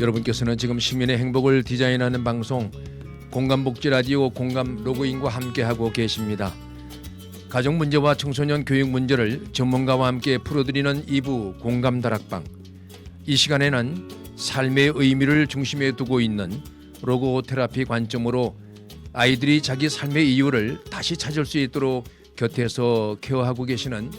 여러분께서는 지금 시민의 행복을 디자인하는 방송 공감복지 라디오 공감 로그인과 함께하고 계십니다. 가정 문제와 청소년 교육 문제를 전문가와 함께 풀어드리는 2부 공감 다락방. 이 시간에는 삶의 의미를 중심에 두고 있는 로고 테라피 관점으로 아이들이 자기 삶의 이유를 다시 찾을 수 있도록 곁에서 케어하고 계시는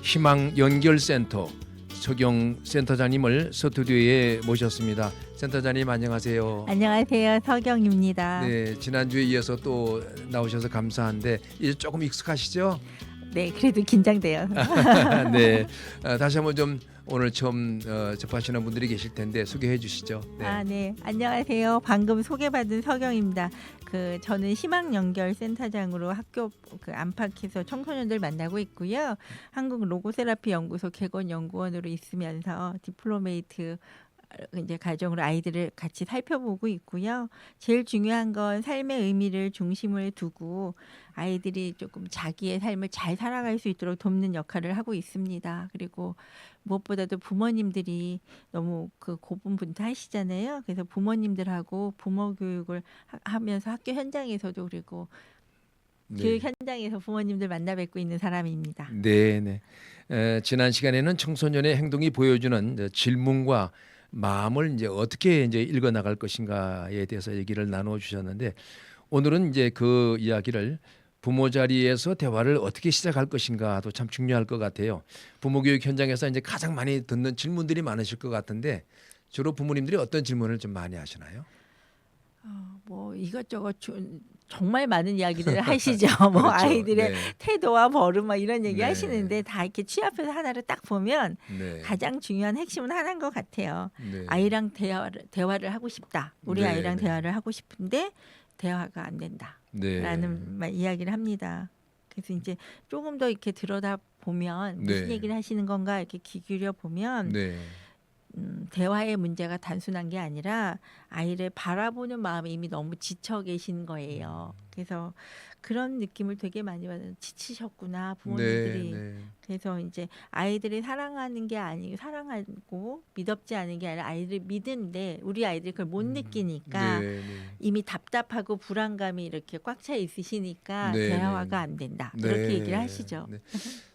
희망연결센터 서경 센터장님을 스튜디오에 모셨습니다. 센터장님 안녕하세요. 안녕하세요. 서경입니다. 네, 지난주에 이어서 또 나오셔서 감사한데 이제 조금 익숙하시죠? 네, 그래도 긴장돼요. 네, 다시 한번 좀 오늘 처음 접하시는 분들이 계실 텐데 소개해 주시죠. 네. 네. 안녕하세요. 방금 소개받은 서경입니다. 저는 희망연결센터장으로 학교 안팎에서 청소년들 만나고 있고요. 한국 로고세라피 연구소 개건 연구원으로 있으면서 디플로메이트 이제 가정으로 아이들을 같이 살펴보고 있고요. 제일 중요한 건 삶의 의미를 중심을 두고 아이들이 조금 자기의 삶을 잘 살아갈 수 있도록 돕는 역할을 하고 있습니다. 그리고 무엇보다도 부모님들이 너무 고분분투하시잖아요. 그래서 부모님들하고 부모 교육을 하면서 학교 현장에서도 그리고 교육 현장에서 부모님들 만나 뵙고 있는 사람입니다. 네. 지난 시간에는 청소년의 행동이 보여주는 질문과 마음을 이제 어떻게 이제 읽어 나갈 것인가에 대해서 얘기를 나눠 주셨는데 오늘은 이제 그 이야기를 부모 자리에서 대화를 어떻게 시작할 것인가도 참 중요할 것 같아요. 부모 교육 현장에서 이제 가장 많이 듣는 질문들이 많으실 것 같은데 주로 부모님들이 어떤 질문을 좀 많이 하시나요? 뭐 이것저것 정말 많은 이야기들을 하시죠. 뭐 그렇죠. 아이들의 네. 태도와 버릇 막 이런 얘기 네. 하시는데 다 이렇게 취합해서 하나를 딱 보면 네. 가장 중요한 핵심은 하나인 것 같아요. 네. 아이랑 대화를 하고 싶다. 우리 네, 아이랑 네. 대화를 하고 싶은데 대화가 안 된다. 네. 라는 이야기를 합니다. 그래서 이제 조금 더 이렇게 들여다 보면 무슨 네. 얘기를 하시는 건가 이렇게 귀 기울여 보면 네. 대화의 문제가 단순한 게 아니라 아이를 바라보는 마음이 이미 너무 지쳐 계신 거예요. 그래서 그런 느낌을 되게 많이 받아요. 지치셨구나 부모님들이. 네. 그래서 이제 아이들이 사랑하는 게 아니고 사랑하고 믿업지 않은 게 아니라 아이들을 믿는데 우리 아이들이 그걸 못 느끼니까 네. 이미 답답하고 불안감이 이렇게 꽉 차 있으시니까 네, 대화가 네. 안 된다. 네. 그렇게 얘기를 하시죠. 네.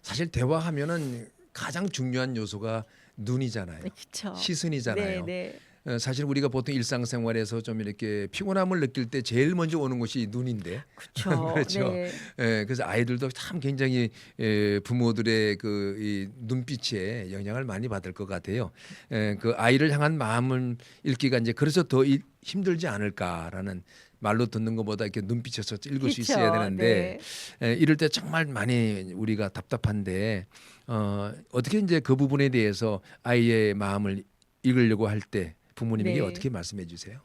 사실 대화하면은 가장 중요한 요소가 눈이잖아요. 그렇죠. 시선이잖아요. 네. 사실 우리가 보통 일상생활에서 좀 이렇게 피곤함을 느낄 때 제일 먼저 오는 것이 눈인데. 그렇죠. 그렇죠. 네. 그래서 아이들도 참 굉장히 부모들의 이 눈빛에 영향을 많이 받을 것 같아요. 그 아이를 향한 마음을 읽기가 이제 그래서 더 힘들지 않을까라는 말로 듣는 것보다 이렇게 눈빛에서 읽을 수 있어야 되는데 이럴 때 정말 많이 우리가 답답한데 어떻게 이제 그 부분에 대해서 아이의 마음을 읽으려고 할 때 부모님에게 어떻게 말씀해 주세요?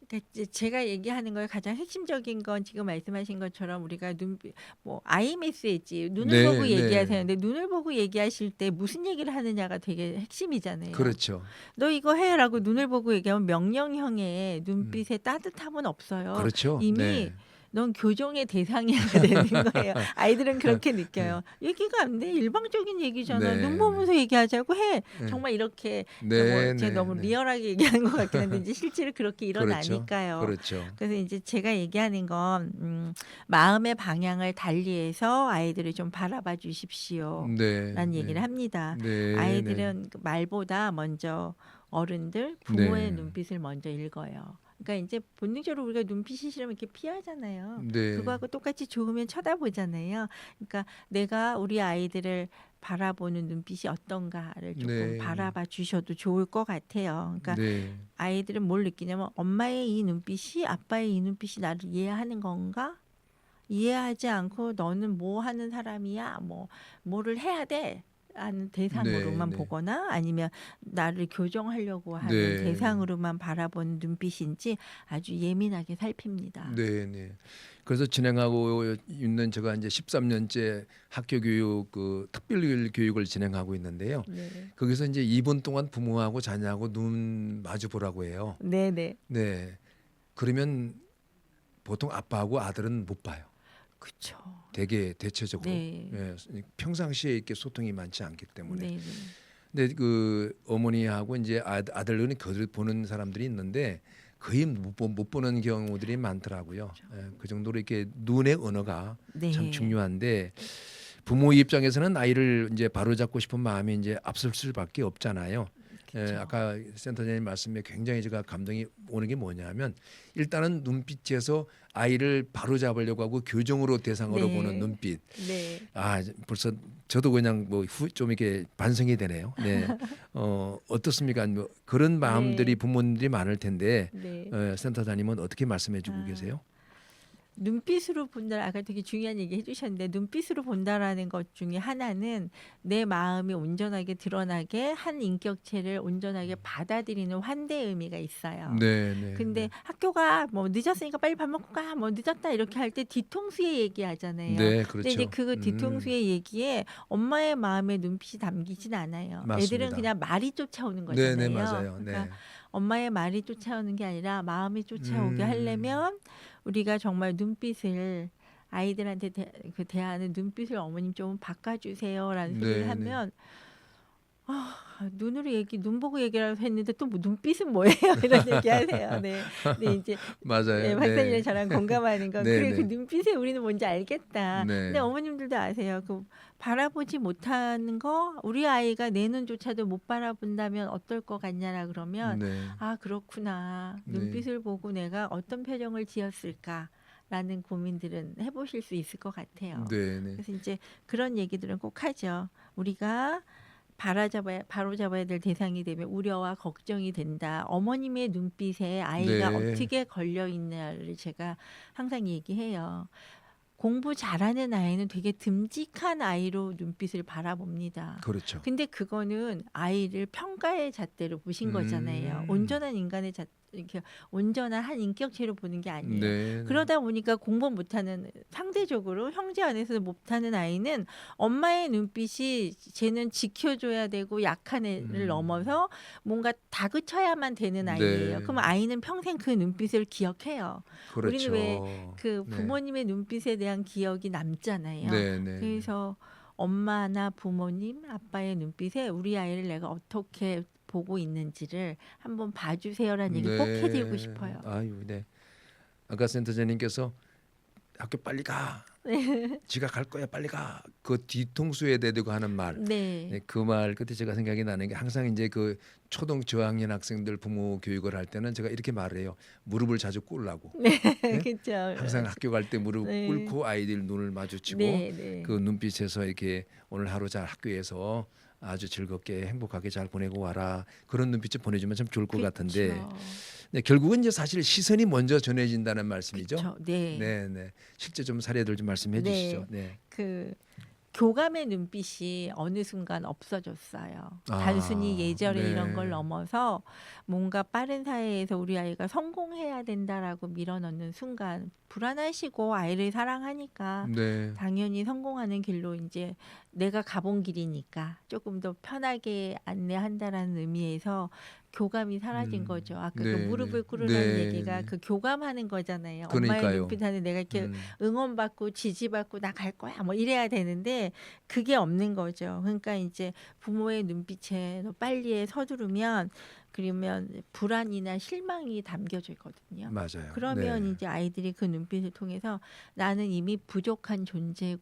그러니까 이제 제가 얘기하는 거에 가장 핵심적인 건 지금 말씀하신 것처럼 우리가 뭐 아이 메시지 눈을 보고 얘기하세요. 근데 눈을 보고 얘기하실 때 무슨 얘기를 하느냐가 되게 핵심이잖아요. 그렇죠. 너 이거 해라고 눈을 보고 얘기하면 명령형의 눈빛에 따뜻함은 없어요. 그렇죠. 이미 넌 교정의 대상이야 되는 거예요. 아이들은 그렇게 느껴요. 얘기가 안 돼. 일방적인 얘기잖아. 눈 보면서 얘기하자고 해. 정말 이렇게 제가 너무 리얼하게 얘기하는 것 같긴 한데 이제 실제로 그렇게 일어나니까요. 그렇죠. 그래서 이제 제가 얘기하는 건 마음의 방향을 달리해서 아이들을 좀 바라봐 주십시오. 라는 얘기를 합니다. 아이들은 말보다 먼저 어른들, 부모의 눈빛을 먼저 읽어요. 그러니까 이제 본능적으로 우리가 눈빛이 싫으면 이렇게 피하잖아요. 그거하고 똑같이 좋으면 쳐다보잖아요. 그러니까 내가 우리 아이들을 바라보는 눈빛이 어떤가를 조금 바라봐 주셔도 좋을 것 같아요. 그러니까 아이들은 뭘 느끼냐면 엄마의 이 눈빛이 아빠의 이 눈빛이 나를 이해하는 건가? 이해하지 않고 너는 뭐 하는 사람이야? 뭐를 해야 돼? 하는 대상으로만 보거나 아니면 나를 교정하려고 하는 대상으로만 바라보는 눈빛인지 아주 예민하게 살핍니다. 그래서 진행하고 있는 제가 이제 13년째 학교 교육 특별 교육을 진행하고 있는데요. 거기서 이제 2분 동안 부모하고 자녀하고 눈 마주 보라고 해요. 그러면 보통 아빠하고 아들은 못 봐요. 그렇죠. 되게 대체적으로 평상시에 이렇게 소통이 많지 않기 때문에 근데 그 어머니하고 이제 아들은 거들 보는 사람들이 있는데 거의 못 보는 경우들이 많더라고요. 예, 그 정도로 이렇게 눈의 언어가 참 네. 중요한데 부모 입장에서는 아이를 이제 바로잡고 싶은 마음이 이제 앞설 수밖에 없잖아요. 예, 그쵸. 아까 센터장님 말씀에 굉장히 제가 감동이 오는 게 뭐냐면 일단은 눈빛에서 아이를 바로잡으려고 하고 교정으로 대상으로 네. 보는 눈빛. 네. 아 벌써 저도 그냥 뭐 좀 이렇게 반성이 되네요. 네, 어떻습니까? 뭐 그런 마음들이 네. 부모님들이 많을 텐데 네. 센터장님은 어떻게 말씀해주고 아. 계세요? 눈빛으로 본다. 아까 되게 중요한 얘기 해주셨는데 눈빛으로 본다라는 것 중에 하나는 내 마음이 온전하게 드러나게 한 인격체를 온전하게 받아들이는 환대의 의미가 있어요. 네, 네. 근데 네. 학교가 뭐 늦었으니까 빨리 밥 먹고 가. 뭐 늦었다 이렇게 할 때 뒤통수의 얘기하잖아요. 네, 근데 이제 그렇죠. 그 뒤통수의 얘기에 엄마의 마음에 눈빛이 담기진 않아요. 애들은 맞습니다. 그냥 말이 쫓아오는 네, 거잖아요. 네, 맞아요. 그러니까 네. 엄마의 말이 쫓아오는 게 아니라 마음이 쫓아오게 하려면 우리가 정말 눈빛을 아이들한테 대하는 눈빛을 어머님 좀 바꿔주세요라는 소리를 네, 네. 하면 눈으로 눈 보고 얘기를 했는데 또 뭐 눈빛은 뭐예요? 이런 얘기하세요. 네, 네 이제 맞아요. 네, 네. 박사님이랑 저랑 공감하는 건 네, 그래 그 네. 눈빛에 우리는 뭔지 알겠다. 네. 근데 어머님들도 아세요. 그 바라보지 못하는 거 우리 아이가 내 눈조차도 못 바라본다면 어떨 것 같냐라 그러면 네. 아 그렇구나. 네. 눈빛을 보고 내가 어떤 표정을 지었을까. 라는 고민들은 해보실 수 있을 것 같아요. 네, 네. 그래서 이제 그런 얘기들은 꼭 하죠. 우리가 바로잡아야 될 대상이 되면 우려와 걱정이 된다. 어머님의 눈빛에 아이가 네. 어떻게 걸려 있냐를 제가 항상 얘기해요. 공부 잘하는 아이는 되게 듬직한 아이로 눈빛을 바라봅니다. 그렇죠. 근데 그거는 아이를 평가의 잣대로 보신 거잖아요. 온전한 인간의 이렇게 온전한 한 인격체로 보는 게 아니에요. 네. 그러다 보니까 공부 못하는 상대적으로 형제 안에서 못하는 아이는 엄마의 눈빛이 쟤는 지켜줘야 되고 약한 애를 넘어서 뭔가 다그쳐야만 되는 아이예요. 네. 그럼 아이는 평생 그 눈빛을 기억해요. 그렇죠. 우리는 왜 그 네. 부모님의 눈빛에 대한 기억이 남잖아요. 네, 네. 그래서 엄마나 부모님, 아빠의 눈빛에 우리 아이를 내가 어떻게 보고 있는지를 한번 봐주세요라는 얘기 꼭 해드리고 싶어요. 아유, 네. 아까 센터장님께서 학교 빨리 가. 지가 갈 거야 빨리 가. 그 뒤통수에 대고 하는 말. 네. 네, 그 말 그때 제가 생각이 나는 게 항상 이제 그 초등 저학년 학생들 부모 교육을 할 때는 제가 이렇게 말해요. 무릎을 자주 꿇으라고. 네, 네? 그렇죠. 항상 학교 갈 때 무릎 네. 꿇고 아이들 눈을 마주치고 네, 네. 그 눈빛에서 이렇게 오늘 하루 잘 학교에서 아주 즐겁게 행복하게 잘 보내고 와라. 그런 눈빛을 보내주면 참 좋을 것 같은데 그렇죠. 네, 결국은 이제 사실 시선이 먼저 전해진다는 말씀이죠. 그렇죠. 네. 네, 네. 실제 좀 사례들 좀 말씀해 네. 주시죠. 네. 그 교감의 눈빛이 어느 순간 없어졌어요. 단순히 예절 네. 이런 걸 넘어서 뭔가 빠른 사회에서 우리 아이가 성공해야 된다라고 밀어넣는 순간 불안하시고 아이를 사랑하니까 네. 당연히 성공하는 길로 이제 내가 가본 길이니까 조금 더 편하게 안내한다라는 의미에서 교감이 사라진 거죠. 아까 네, 그 무릎을 네. 꿇으라는 네, 얘기가 네. 그 교감하는 거잖아요. 엄마의 그러니까요. 눈빛 안에 내가 이렇게 음. 응원받고 지지받고 나 갈 거야 뭐 이래야 되는데 그게 없는 거죠. 그러니까 이제 부모의 눈빛에 빨리 해 서두르면 그러면 불안이나 실망이 담겨져 있거든요. 맞아요. 그러면 네. 이제 아이들이 그 눈빛을 통해서 나는 이미 부족한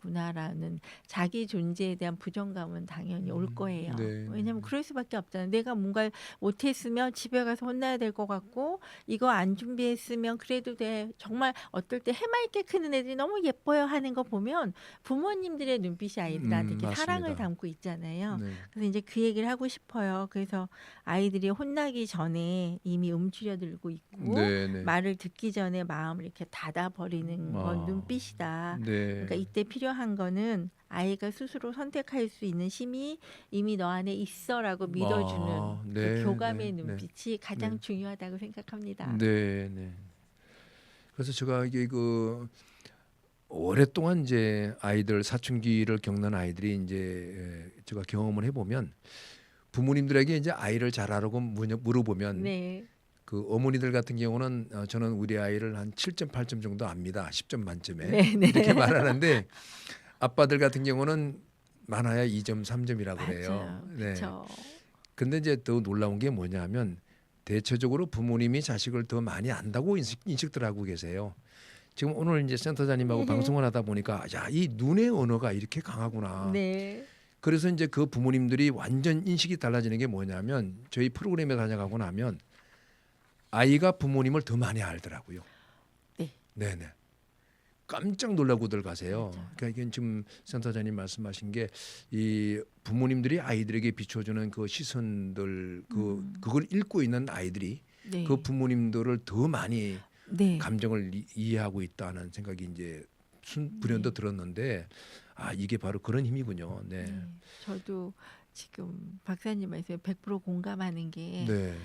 존재구나라는 자기 존재에 대한 부정감은 당연히 올 거예요. 네. 왜냐하면 그럴 수밖에 없잖아요. 내가 뭔가 못했으면 집에 가서 혼나야 될 것 같고 이거 안 준비했으면 그래도 돼. 정말 어떨 때 해맑게 크는 애들이 너무 예뻐요 하는 거 보면 부모님들의 눈빛이 아이들한테 이렇게 맞습니다. 사랑을 담고 있잖아요. 네. 그래서 이제 그 얘기를 하고 싶어요. 그래서 아이들이 혼나기 전에 이미 움츠려들고 있고 네, 네. 말을 듣기 전에 마음을 이렇게 닫아버리는 건 눈빛이다. 네. 그러니까 이때 필요한 거는 아이가 스스로 선택할 수 있는 힘이 이미 너 안에 있어라고 믿어주는 네, 그 교감의 네, 눈빛이 가장 네. 중요하다고 생각합니다. 네, 네. 그래서 제가 이게 그 오랫동안 이제 아이들 사춘기를 겪는 아이들이 이제 제가 경험을 해보면 부모님들에게 이제 아이를 잘하라고 물어보면 네. 그 어머니들 같은 경우는 저는 우리 아이를 한 7점, 8점 정도 압니다. 10점 만점에 네, 네. 이렇게 말하는데 아빠들 같은 경우는 많아야 2점, 3점이라고 그래요. 맞아요. 네. 그렇죠. 근데 이제 더 놀라운 게 뭐냐면 대체적으로 부모님이 자식을 더 많이 안다고 인식들 하고 계세요. 지금 오늘 이제 센터장님하고 방송을 하다 보니까 야, 이 눈의 언어가 이렇게 강하구나. 네. 그래서 이제 그 부모님들이 완전 인식이 달라지는 게 뭐냐면 저희 프로그램에 다녀가고 나면 아이가 부모님을 더 많이 알더라고요. 네. 네네. 깜짝 놀라고들 가세요. 맞아요. 그러니까 이게 지금 센터장님 말씀하신 게 이 부모님들이 아이들에게 비춰주는 그 시선들 그걸 읽고 있는 아이들이 네. 그 부모님들을 더 많이 네. 감정을 이해하고 있다는 생각이 이제 불현듯 들었는데 아 이게 바로 그런 힘이군요. 네. 네. 저도 지금 박사님 말씀에 100% 공감하는 게 네.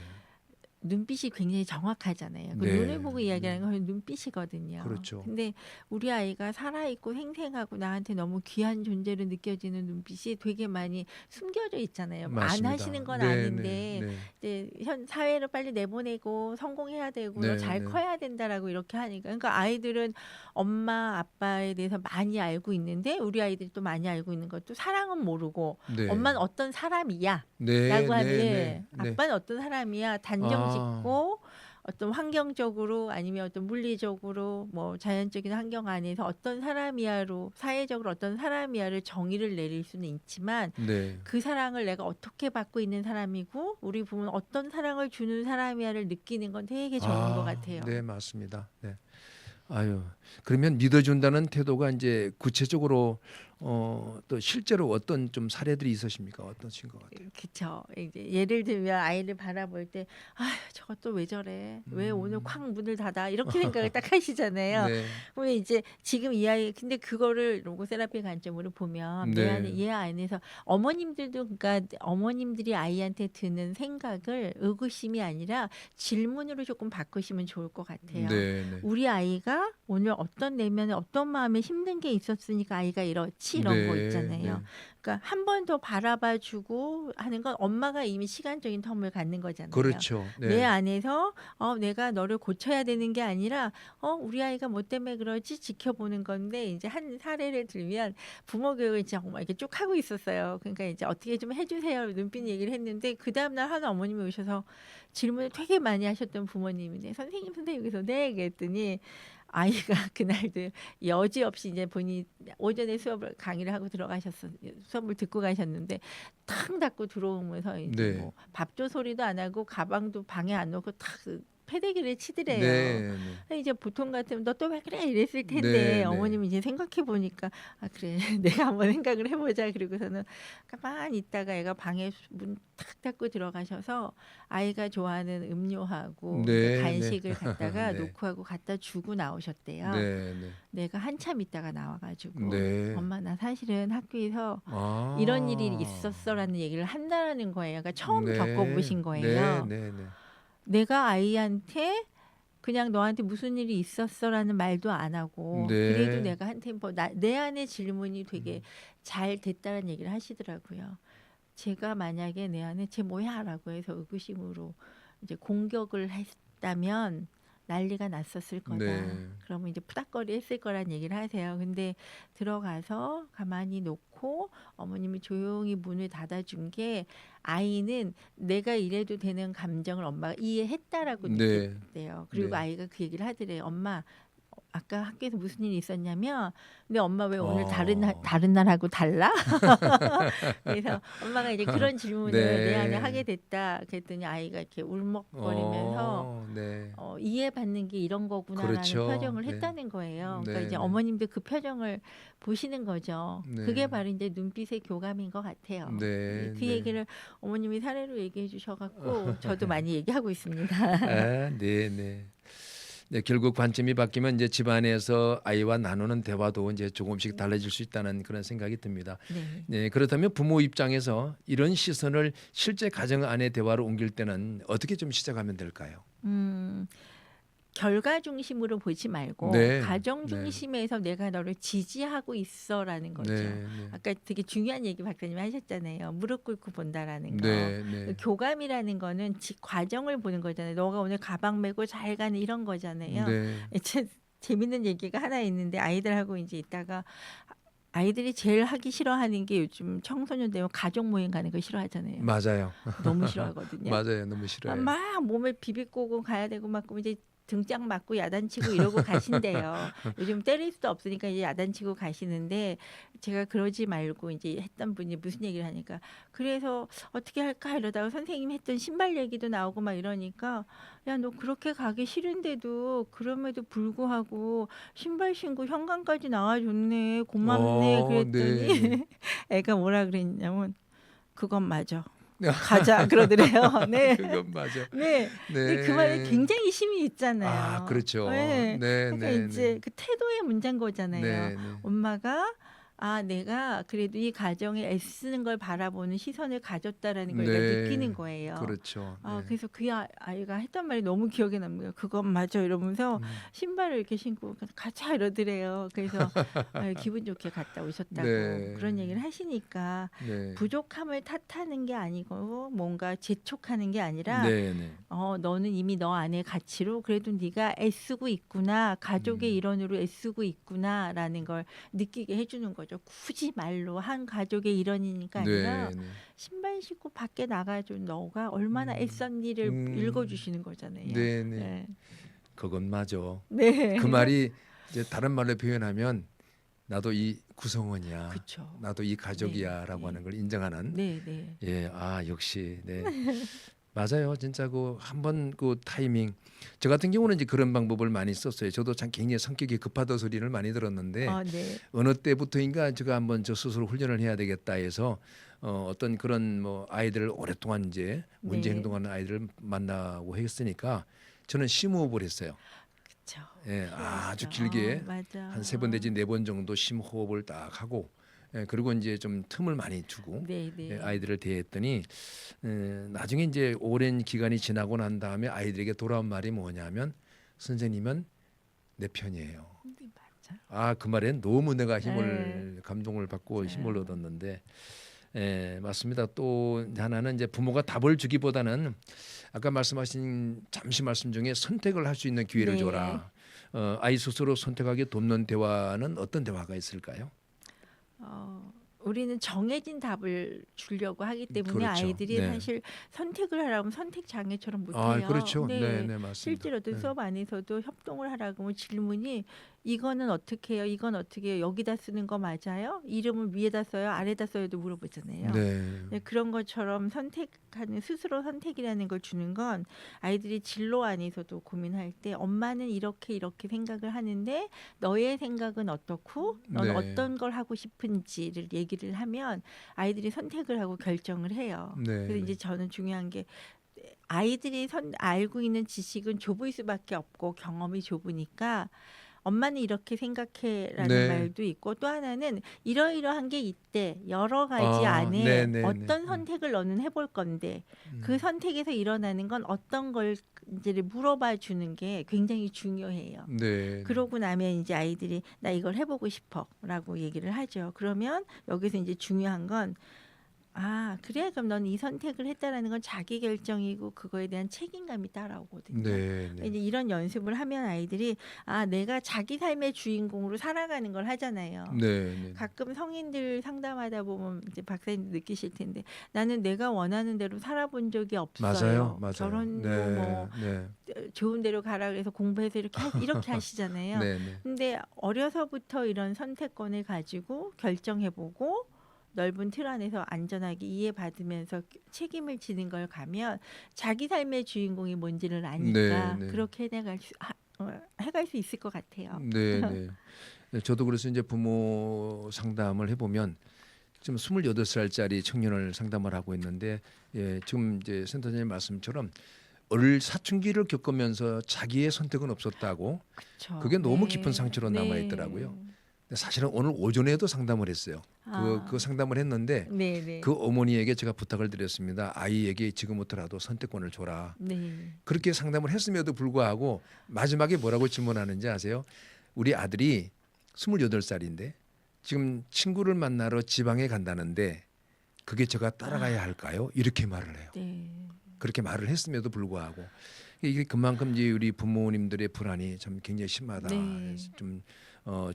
눈빛이 굉장히 정확하잖아요. 그 네. 눈을 보고 이야기하는 건 눈빛이거든요. 그렇죠. 근데 우리 아이가 살아있고 생생하고 나한테 너무 귀한 존재로 느껴지는 눈빛이 되게 많이 숨겨져 있잖아요. 맞습니다. 안 하시는 건 네, 아닌데 네, 네. 이제 현 사회를 빨리 내보내고 성공해야 되고 네, 잘 네. 커야 된다라고 이렇게 하니까 그러니까 아이들은 엄마 아빠에 대해서 많이 알고 있는데 우리 아이들이 또 많이 알고 있는 것도 사랑은 모르고 네. 엄마는 어떤 사람이야 네, 라고 하면 네. 아빠는 어떤 사람이야 단정 짓고 어떤 환경적으로 아니면 어떤 물리적으로 뭐 자연적인 환경 안에서 어떤 사람이야로 사회적으로 어떤 사람이야를 정의를 내릴 수는 있지만 네. 그 사랑을 내가 어떻게 받고 있는 사람이고 우리 부모는 어떤 사랑을 주는 사람이야를 느끼는 건 되게 적은 것 같아요. 네, 맞습니다. 네. 아유, 그러면 믿어준다는 태도가 이제 구체적으로 또 실제로 어떤 좀 사례들이 있으십니까? 어떠신 것 같아요? 그렇죠. 이제 예를 들면 아이를 바라볼 때, 아, 저것도 왜 저래? 왜 오늘 콱 문을 닫아? 이렇게 생각을 딱 하시잖아요. 네. 그러면 이제 지금 이 아이, 근데 그거를 로고세라피 관점으로 보면 네. 얘 안에서 어머님들도 그러니까 어머님들이 아이한테 드는 생각을 의구심이 아니라 질문으로 조금 바꾸시면 좋을 것 같아요. 네, 네. 우리 아이가 오늘 어떤 내면에 어떤 마음에 힘든 게 있었으니까 아이가 이렇지 이런 거 있잖아요. 네. 그러니까 한 번 더 바라봐 주고 하는 건 엄마가 이미 시간적인 텀을 갖는 거잖아요. 그렇죠. 네. 내 안에서 내가 너를 고쳐야 되는 게 아니라 우리 아이가 뭐 때문에 그러지 지켜보는 건데 이제 한 사례를 들면 부모 교육을 정말 이렇게 쭉 하고 있었어요. 그러니까 이제 어떻게 좀 해주세요 눈빛 얘기를 했는데 그 다음날 한 어머님이 오셔서 질문을 되게 많이 하셨던 부모님인데 선생님 그래서 네 그랬더니 아이가 그날도 여지없이 이제 본인이 오전에 수업을 강의를 하고 수업을 듣고 가셨는데 탁 닫고 들어오면서 이제 네. 뭐 밥조 소리도 안 하고 가방도 방에 안 놓고 탁 패대기를 치더래요. 네, 네. 이제 보통 같으면 너 또 왜 그래 이랬을 텐데 네, 어머님이 이제 생각해 보니까 아 그래 내가 한번 생각을 해보자 그러고서는 가만히 있다가 애가 방에 문 탁 닫고 들어가셔서 아이가 좋아하는 음료하고 네, 간식을 네. 갖다가 네. 놓고 하고 갖다 주고 나오셨대요. 네, 네. 내가 한참 있다가 나와가지고 네. 엄마 나 사실은 학교에서 아. 이런 일이 있었어라는 얘기를 한다라는 거예요. 그러니까 처음 겪어보신 거예요. 네, 네, 네. 내가 아이한테 그냥 너한테 무슨 일이 있었어라는 말도 안 하고 네. 그래도 내가 한 템포 내 안의 질문이 되게 잘 됐다는 얘기를 하시더라고요. 제가 만약에 내 안에 쟤 뭐야라고 해서 의구심으로 이제 공격을 했다면 난리가 났었을 거다. 네. 그러면 이제 푸닥거리 했을 거란 얘기를 하세요. 근데 들어가서 가만히 놓고 어머님이 조용히 문을 닫아준 게 아이는 내가 이래도 되는 감정을 엄마가 이해했다라고 네. 느꼈대요. 그리고 네. 아이가 그 얘기를 하더래요. 엄마 아까 학교에서 무슨 일이 있었냐면 근데 엄마 왜 오늘 다른 날하고 달라? 그래서 엄마가 이제 그런 질문을 네. 내 안에 하게 됐다. 그랬더니 아이가 이렇게 울먹거리면서 네. 이해받는 게 이런 거구나라는 그렇죠. 표정을 네. 했다는 거예요. 그러니까 네, 이제 네. 어머님도 그 표정을 보시는 거죠. 네. 그게 바로 이제 눈빛의 교감인 것 같아요. 네, 그 네. 얘기를 어머님이 사례로 얘기해 주셔갖고 저도 많이 얘기하고 있습니다. 아, 네, 네. 네, 결국 관점이 바뀌면 이제 집안에서 아이와 나누는 대화도 이제 조금씩 달라질 수 있다는 그런 생각이 듭니다. 네. 네, 그렇다면 부모 입장에서 이런 시선을 실제 가정 안의 대화로 옮길 때는 어떻게 좀 시작하면 될까요? 결과 중심으로 보지 말고 네, 가정 네. 중심에서 내가 너를 지지하고 있어라는 거죠. 네, 네. 아까 되게 중요한 얘기 박사님이 하셨잖아요. 무릎 꿇고 본다라는 거. 네, 네. 그 교감이라는 거는 과정을 보는 거잖아요. 너가 오늘 가방 메고 잘 가는 이런 거잖아요. 네. 재밌는 얘기가 하나 있는데 아이들하고 이제 있다가 아이들이 제일 하기 싫어하는 게 요즘 청소년 되면 가족 모임 가는 거 싫어하잖아요. 맞아요. 너무 싫어하거든요. 맞아요. 너무 싫어요. 막 몸에 비비꼬고 가야 되고 막 그럼 이제 등짝 맞고 야단치고 이러고 가신대요. 요즘 때릴 수도 없으니까 이제 야단치고 가시는데 제가 그러지 말고 이제 했던 분이 무슨 얘기를 하니까 그래서 어떻게 할까 이러다가 선생님 했던 신발 얘기도 나오고 막 이러니까 야, 너 그렇게 가기 싫은데도 그럼에도 불구하고 신발 신고 현관까지 나와줬네. 고맙네. 그랬더니 네. 애가 뭐라 그랬냐면 그건 맞아. 가자 그러더래요. 네. 그건 맞아. 네. 근데 그 말에 굉장히 힘이 있잖아요. 아, 그렇죠. 네. 네, 그러니까 네, 이제 네. 그 태도의 문제인 거잖아요. 네, 네. 엄마가 내가 그래도 이 가정에 애쓰는 걸 바라보는 시선을 가졌다라는 걸 얘가 네. 느끼는 거예요. 그렇죠. 네. 그래서 그 아이가 했던 말이 너무 기억에 남고요. 그건 맞아 이러면서 신발을 이렇게 신고 가자 이러더래요. 그래서 기분 좋게 갔다 오셨다고 네. 그런 얘기를 하시니까 네. 부족함을 탓하는 게 아니고 뭔가 재촉하는 게 아니라 네, 네. 너는 이미 너 안의 가치로 그래도 네가 애쓰고 있구나. 가족의 일원으로 애쓰고 있구나라는 걸 느끼게 해주는 거죠. 굳이 말로 한 가족의 일원이니까 아니라 네, 네. 신발 신고 밖에 나가줘 너가 얼마나 애썼니를 읽어주시는 거잖아요. 네, 네. 네. 그건 맞아. 네. 그 말이 이제 다른 말로 표현하면 나도 이 구성원이야. 그쵸. 나도 이 가족이야라고 네. 하는 걸 인정하는. 네, 네. 예, 역시 네. 맞아요. 진짜 그 한번 그 타이밍. 저 같은 경우는 이제 그런 방법을 많이 썼어요. 저도 참 굉장히 성격이 급하다 소리를 많이 들었는데 네. 어느 때부터인가 제가 한번 저 스스로 훈련을 해야 되겠다 해서 어떤 그런 뭐 아이들을 오랫동안 이제 문제 네. 행동하는 아이들을 만나고 했으니까 저는 심호흡을 했어요. 그쵸. 예, 아주 길게 맞아. 한 3번 내지 4번 정도 심호흡을 딱 하고 그리고 이제 좀 틈을 많이 주고 네, 네. 아이들을 대했더니 나중에 이제 오랜 기간이 지나고 난 다음에 아이들에게 돌아온 말이 뭐냐면 선생님은 내 편이에요. 네, 맞아. 그 말엔 너무 내가 힘을 감동을 받고 맞아요. 힘을 얻었는데 맞습니다. 또 하나는 이제 부모가 답을 주기보다는 아까 말씀하신 잠시 말씀 중에 선택을 할 수 있는 기회를 네. 줘라. 아이 스스로 선택하게 돕는 대화는 어떤 대화가 있을까요? 우리는 정해진 답을 주려고 하기 때문에 그렇죠. 아이들이 네. 사실 선택을 하라면 선택 장애처럼 못해요. 그렇죠. 네. 네, 네, 맞습니다. 실제로도 네. 수업 안에서도 협동을 하라고 하면 질문이 이거는 어떻게 해요? 이건 어떻게 해요? 여기다 쓰는 거 맞아요? 이름을 위에다 써요? 아래다 써요도 물어보잖아요. 네. 그런 것처럼 선택하는 스스로 선택이라는 걸 주는 건 아이들이 진로 안에서도 고민할 때 엄마는 이렇게 생각을 하는데 너의 생각은 어떻고 너는 네. 어떤 걸 하고 싶은지를 얘기를 하면 아이들이 선택을 하고 결정을 해요. 네. 그래서 이제 저는 중요한 게 아이들이 알고 있는 지식은 좁을 수밖에 없고 경험이 좁으니까 엄마는 이렇게 생각해라는 네. 말도 있고 또 하나는 이러이러한 게 있대. 여러 가지 안에 네, 어떤 선택을 너는 해볼 건데 그 선택에서 일어나는 건 어떤 걸 이제를 물어봐 주는 게 굉장히 중요해요. 네. 그러고 나면 이제 아이들이 나 이걸 해보고 싶어라고 얘기를 하죠. 그러면 여기서 이제 중요한 건 그래 그럼 넌 이 선택을 했다라는 건 자기 결정이고 그거에 대한 책임감이 따라오거든요. 네, 네. 이제 이런 연습을 하면 아이들이 내가 자기 삶의 주인공으로 살아가는 걸 하잖아요. 네, 네. 가끔 성인들 상담하다 보면 이제 박사님 느끼실 텐데 나는 내가 원하는 대로 살아본 적이 없어요. 맞아요. 결혼도 네, 네. 좋은 데로 가라 그래서 공부해서 이렇게 하시잖아요. 네, 네. 근데 어려서부터 이런 선택권을 가지고 결정해보고 넓은 틀 안에서 안전하게 이해받으면서 책임을 지는 걸 가면 자기 삶의 주인공이 뭔지를 아니까 네, 네. 그렇게 해갈 수 있을 것 같아요. 네, 네. 저도 그래서 이제 부모 상담을 해보면 지금 28살짜리 청년을 상담을 하고 있는데 지금 이제 센터장님 말씀처럼 어릴 사춘기를 겪으면서 자기의 선택은 없었다고 그쵸. 그게 너무 네. 깊은 상처로 남아 있더라고요. 사실은 오늘 오전에도 상담을 했어요. 그 상담을 했는데 네네. 그 어머니에게 제가 부탁을 드렸습니다. 아이에게 지금부터라도 선택권을 줘라. 네. 그렇게 상담을 했음에도 불구하고 마지막에 뭐라고 질문하는지 아세요? 우리 아들이 28살인데 지금 친구를 만나러 지방에 간다는데 그게 제가 따라가야 할까요? 이렇게 말을 해요. 네. 그렇게 말을 했음에도 불구하고 이게 그만큼 이제 우리 부모님들의 불안이 참 굉장히 심하다. 네. 좀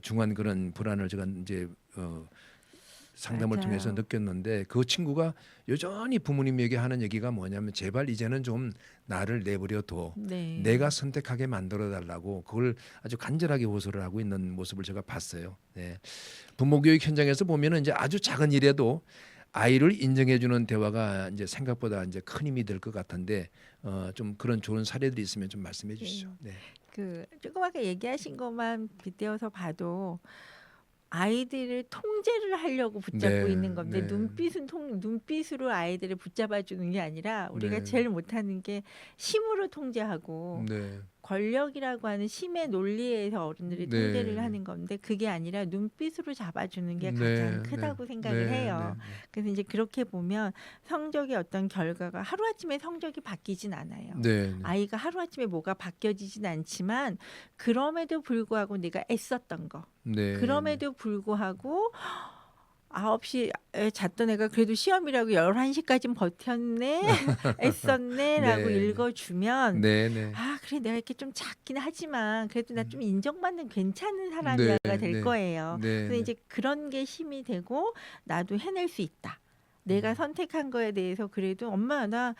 중한 그런 불안을 제가 이제 상담을 맞아요. 통해서 느꼈는데 그 친구가 여전히 부모님에게 하는 얘기가 뭐냐면 제발 이제는 좀 나를 내버려 둬. 네. 내가 선택하게 만들어 달라고 그걸 아주 간절하게 호소를 하고 있는 모습을 제가 봤어요. 네. 부모 교육 현장에서 보면은 이제 아주 작은 일에도 아이를 인정해 주는 대화가 이제 생각보다 이제 큰 힘이 될 것 같은데 좀 그런 좋은 사례들이 있으면 좀 말씀해 주시죠. 네. 그 조금 아까 얘기하신 것만 빗대어서 봐도 아이들을 통제를 하려고 붙잡고 네, 있는 건데 네, 눈빛으로 아이들을 붙잡아 주는 게 아니라 우리가 네, 제일 못하는 게 힘으로 통제하고 네, 권력이라고 하는 힘의 논리에서 어른들이 네, 통제를 네, 하는 건데 그게 아니라 눈빛으로 잡아주는 게 가장 네, 네, 크다고 생각을 네, 네, 해요. 그래서 이제 그렇게 보면 성적의 어떤 결과가 하루아침에 성적이 바뀌진 않아요. 네, 네, 아이가 하루아침에 뭐가 바뀌어지진 않지만 그럼에도 불구하고 내가 애썼던 거 네, 그럼에도 불구하고 9시에 잤던 애가 그래도 시험이라고 11시까진 버텼네, 애썼네라고 네, 네, 읽어주면 네, 네, 그래 내가 이렇게 좀 작긴 하지만 그래도 나 음, 좀 인정받는 괜찮은 네, 사람이야가 될 네, 거예요. 네, 그래서 네, 이제 그런 게 힘이 되고 나도 해낼 수 있다. 내가 음, 선택한 거에 대해서 그래도 엄마 나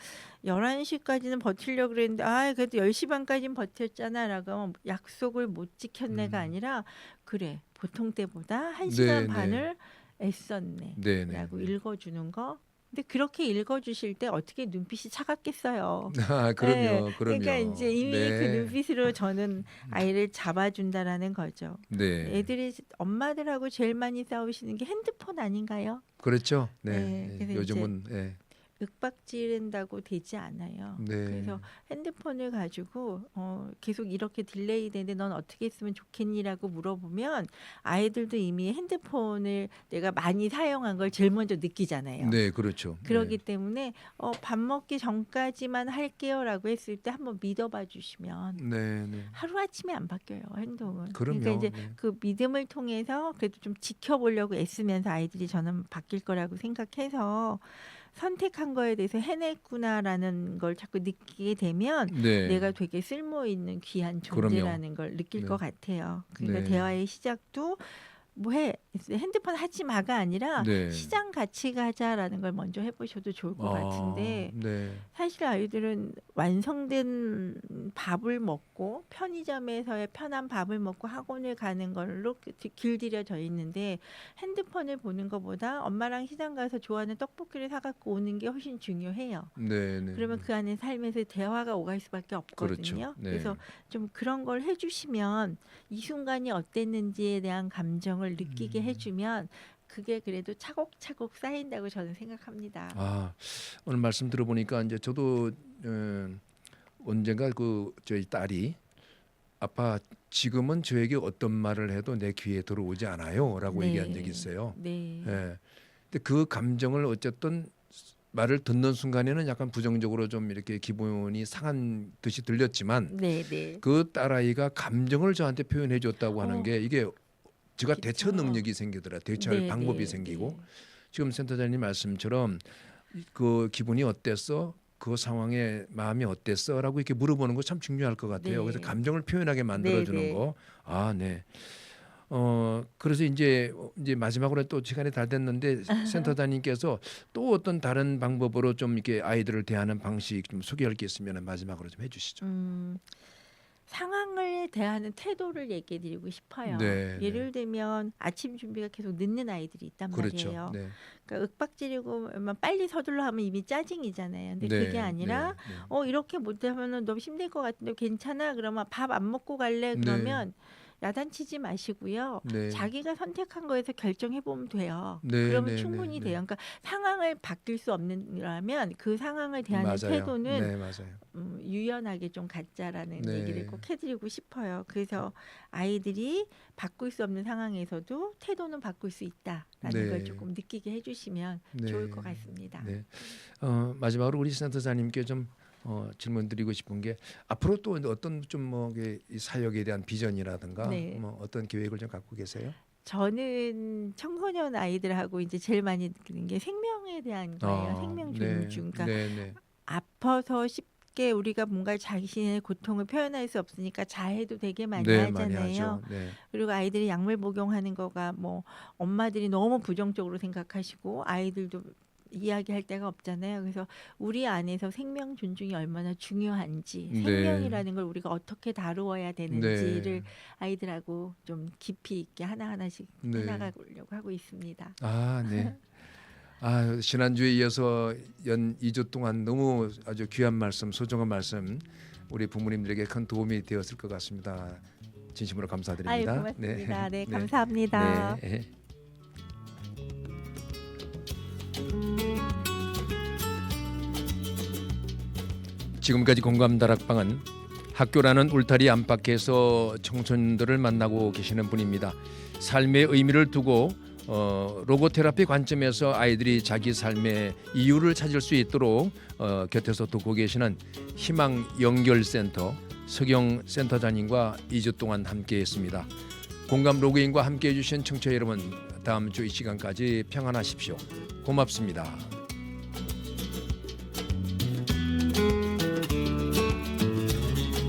11시까지는 버티려고 그랬는데 그래도 10시 반까지는 버텼잖아 라고 하면 약속을 못 지켰네가 음, 아니라 그래 보통 때보다 1시간 네, 네, 반을 애썼네 네, 네, 라고 네. 읽어주는 거. 근데 그렇게 읽어주실 때 어떻게 눈빛이 차갑겠어요. 아, 예, 그럼요, 그러니까 이제 그럼요. 이미 그 네, 눈빛으로 저는 아이를 잡아준다라는 거죠. 네, 애들이 엄마들하고 제일 많이 싸우시는 게 핸드폰 아닌가요? 그렇죠. 네, 네, 네. 그래서 이제 요즘은 네, 윽박지른다고 되지 않아요. 네, 그래서 핸드폰을 가지고 계속 이렇게 딜레이 되는데 넌 어떻게 했으면 좋겠니라고 물어보면 아이들도 이미 핸드폰을 내가 많이 사용한 걸 제일 먼저 느끼잖아요. 네, 그렇죠. 네, 그러기 때문에 밥 먹기 전까지만 할게요라고 했을 때 한번 믿어봐 주시면 네, 네, 하루아침에 안 바뀌어요, 행동은. 그러니까 그럼요. 이제 네, 그 믿음을 통해서 그래도 좀 지켜보려고 애쓰면서 아이들이 저는 바뀔 거라고 생각해서 선택한 거에 대해서 해냈구나라는 걸 자꾸 느끼게 되면 네, 내가 되게 쓸모 있는 귀한 그럼요. 존재라는 걸 느낄 네, 것 같아요. 그러니까 네, 대화의 시작도 뭐해 핸드폰 하지 마가 아니라 네. 시장 같이 가자라는 걸 먼저 해보셔도 좋을 것 아, 같은데 네, 사실 아이들은 완성된 밥을 먹고 편의점에서의 편한 밥을 먹고 학원을 가는 걸로 길들여져 있는데 핸드폰을 보는 것보다 엄마랑 시장 가서 좋아하는 떡볶이를 사갖고 오는 게 훨씬 중요해요. 네, 네, 그러면 네. 그 안에 삶에서 대화가 오갈 수밖에 그렇죠. 없거든요. 네. 그래서 좀 그런 걸 해주시면 이 순간이 어땠는지에 대한 감정을 느끼게 음. 해주면 그게 그래도 차곡차곡 쌓인다고 저는 생각합니다. 아, 오늘 말씀 들어보니까 이제 저도 언젠가 그 저희 딸이 아빠 지금은 저에게 어떤 말을 해도 내 귀에 들어오지 않아요라고 얘기한 적이 네, 있어요. 네, 예. 근데 그 감정을 어쨌든 말을 듣는 순간에는 약간 부정적으로 좀 이렇게 기분이 상한 듯이 들렸지만 네, 네. 그 딸아이가 감정을 저한테 표현해 줬다고 하는 어, 게 이게 제가 대처 그쵸. 능력이 생기더라. 대처할 네, 방법이 네, 생기고 네. 지금 센터장님 말씀처럼 그 기분이 어땠어? 그 상황에 마음이 어땠어?라고 이렇게 물어보는 거 참 중요할 것 같아요. 그래서 네, 감정을 표현하게 만들어 네, 주는 네. 거. 아, 네. 그래서 이제 마지막으로 또 시간이 다 됐는데 센터장님께서 또 어떤 다른 방법으로 좀 이렇게 아이들을 대하는 방식 좀 소개할 게 있으면 마지막으로 좀 해주시죠. 음, 상황을 대하는 태도를 얘기해 드리고 싶어요. 네, 네. 예를 들면 아침 준비가 계속 늦는 아이들이 있단 그렇죠. 말이에요. 네, 그러니까 윽박지르고 빨리 서둘러 하면 이미 짜증이잖아요. 근데 그게 네, 아니라 네, 네, 이렇게 못하면은 너 힘들 것 같은데 괜찮아? 그러면 밥 안 먹고 갈래? 네, 그러면 야단치지 마시고요. 네, 자기가 선택한 거에서 결정해 보면 돼요. 네, 그러면 네, 네, 충분히 돼요. 네. 그러니까 상황을 바뀔 수 없는라면 그 상황을 대하는 맞아요. 태도는 네, 맞아요. 유연하게 좀 갖자라는 얘기를 네, 꼭 해드리고 싶어요. 그래서 아이들이 바꿀 수 없는 상황에서도 태도는 바꿀 수 있다라는 걸 네, 조금 느끼게 해주시면 좋을 것 네, 같습니다. 네. 마지막으로 우리 센터장님께 좀 질문 드리고 싶은 게 앞으로 또 어떤 좀 뭐 사역에 대한 비전이라든가 네, 뭐 어떤 계획을 좀 갖고 계세요? 저는 청소년 아이들하고 이제 제일 많이 느끼는 게 생명에 대한 거예요. 생명 네, 존중. 그러니까 네, 네, 아파서 쉽게 우리가 뭔가 자신의 고통을 표현할 수 없으니까 자해도 되게 많이 네, 많이 하잖아요. 하죠. 네. 그리고 아이들이 약물 복용하는 거가 뭐 엄마들이 너무 부정적으로 생각하시고 아이들도 이야기할 데가 없잖아요. 그래서 우리 안에서 생명 존중이 얼마나 중요한지, 네. 생명이라는 걸 우리가 어떻게 다루어야 되는지를 네. 아이들하고 좀 깊이 있게 하나하나씩 네. 해나가려고 하고 있습니다. 아, 네. 아, 지난주에 이어서 연 2주 동안 너무 아주 귀한 말씀, 소중한 말씀 우리 부모님들에게 큰 도움이 되었을 것 같습니다. 진심으로 감사드립니다. 아유, 고맙습니다. 네, 감사합니다. 네. 지금까지 공감다락방은 학교라는 울타리 안팎에서 청소년들을 만나고 계시는 분입니다. 삶의 의미를 두고 로고테라피 관점에서 아이들이 자기 삶의 이유를 찾을 수 있도록 곁에서 돕고 계시는 희망 연결센터 서경 센터장님과 2주 동안 함께했습니다. 공감 로그인과 함께해 주신 청취자 여러분, 다음 주 이 시간까지 평안하십시오. 고맙습니다.